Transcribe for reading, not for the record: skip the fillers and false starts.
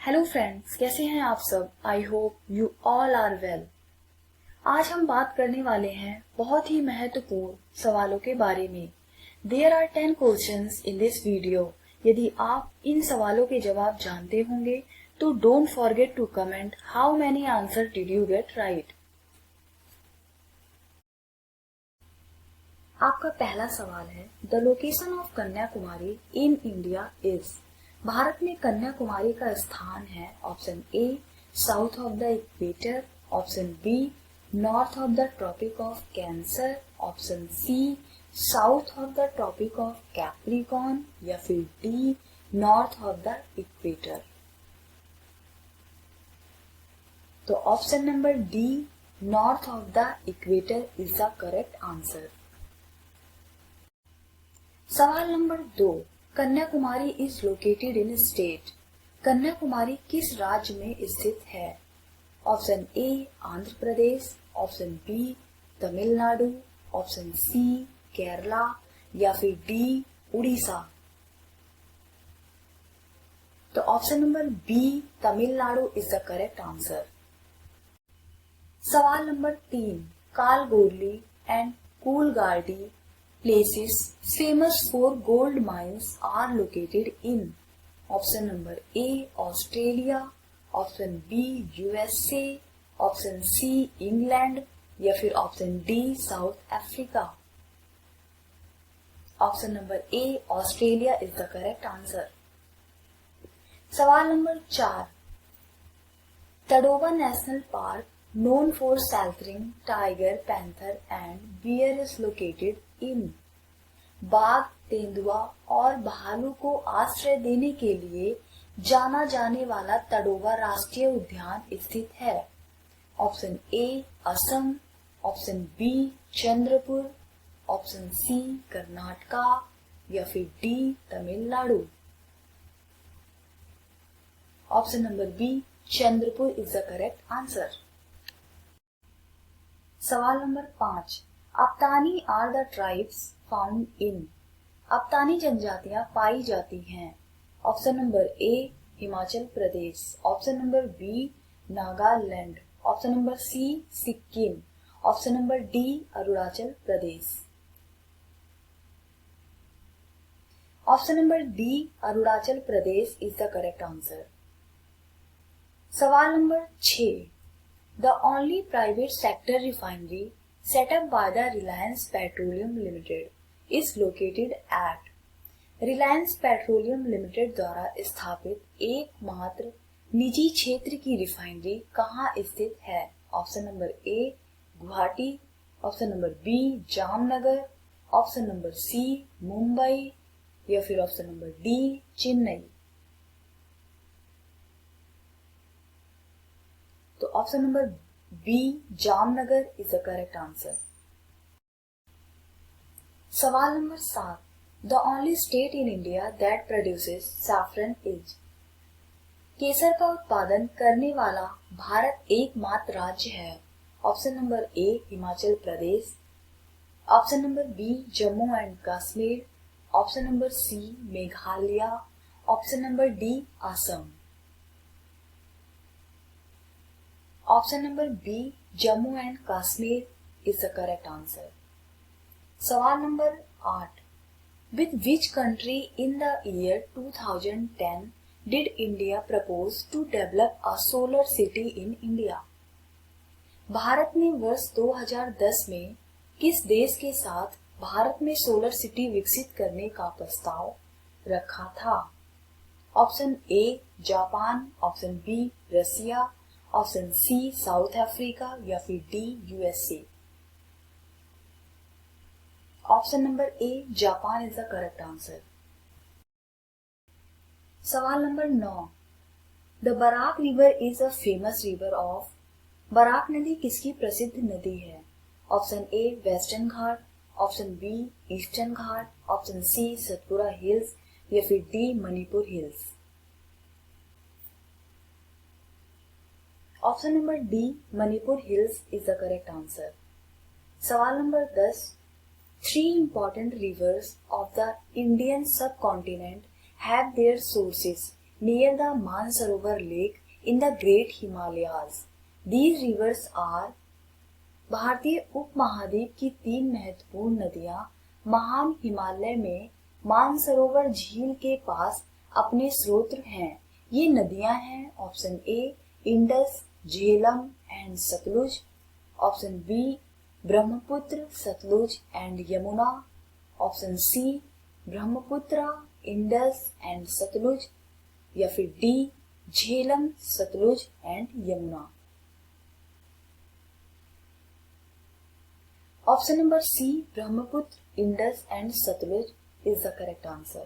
Hello friends, कैसे हैं आप सब। I hope you all are well. आज हम बात करने वाले हैं बहुत ही महत्वपूर्ण सवालों के बारे में। There are 10 questions in this video. यदि आप इन सवालों के जवाब जानते होंगे तो don't forget to comment how many answer did you get right. आपका पहला सवाल है, the location of Kanyakumari in India is. Bharat में कन्याकुमारी का स्थान है option A south of the equator, option B north of the tropic of cancer, option C south of the tropic of Capricorn या फिर D north of the equator. तो option number D north of the equator is the correct answer. सवाल number 2, Kanyakumari is located in state. Kanyakumari किस राज्य में स्थित है? Option A Andhra Pradesh, option B Tamil Nadu, option C Kerala या फिर डी उड़ीसा। तो option number B Tamil Nadu is the correct answer. सवाल number 3, Kalgoorlie and Coolgardie places famous for gold mines are located in. Option number A Australia, option B USA, option C England या फिर option D South Africa. Option number A Australia is the correct answer. सवाल number 4, Tadoba national park known for sheltering tiger, panther and bear is located in. बाघ, तेंदुआ और भालू को आश्रय देने के लिए जाना जाने वाला तडोबा राष्ट्रीय उद्यान स्थित है। Option A Assam, option B Chandrapur, option C Karnataka या फिर D Tamil Nadu. Option number B Chandrapur is the correct answer. सवाल number 5, Apatani are the tribes found in. Apatani जनजातियां पाई जाती हैं। Option number A Himachal Pradesh, option number B Nagaland, option number C Sikkim, option number D Arunachal Pradesh. Option number D Arunachal Pradesh is the correct answer. सवाल number 6, the only private sector refinery set up by the Reliance Petroleum Limited is located at. Reliance Petroleum Limited द्वारा स्थापित एकमात्र निजी क्षेत्र की refinery कहाँ स्थित है? Option number A Guwahati, option number B Jamnagar, option number C Mumbai या फिर ऑप्शन नंबर डी चेन्नई। तो option number B Jamnagar is the correct answer. सवाल number 7, the only state in India that produces saffron is. केसर का उत्पादन करने वाला भारत एकमात्र राज्य है। Option number A Himachal Pradesh, option number B Jammu and Kashmir, option number C Meghalaya, option number D Assam. Option number B Jammu and Kashmir is the correct answer. सवाल number 8, with which country in the year 2010 did India propose to develop a solar city in India. Bharat ने वर्ष 2010 में किस देश के साथ भारत में solar city विकसित करने का प्रस्ताव रखा था? Option A Japan, option B Russia, option C South Africa या फिर D USA. Option number A Japan is the correct answer. सवाल number 9, the Barak river is a famous river of. Barak नदी किसकी प्रसिद्ध नदी है? Option A western Ghat, option B eastern Ghat, option C Satpura hills या फिर D Manipur hills. Option number D Manipur hills is the correct answer. सवाल number 10, 3 important rivers of the Indian subcontinent have their sources near the Mansarovar Lake in the Great Himalayas. These rivers are भारतीय उपमहाद्वीप की 3 महत्वपूर्ण नदियां महान हिमालय में मानसरोवर झील के पास अपने स्रोत हैं। ये नदियां हैं option A Indus, Jhelum and Sutlej, option B Brahmaputra, Sutlej and Yamuna, option C Brahmaputra, Indus and Sutlej, या फिर D Jhelum, Sutlej and Yamuna. Option number C Brahmaputra, Indus and Sutlej is the correct answer.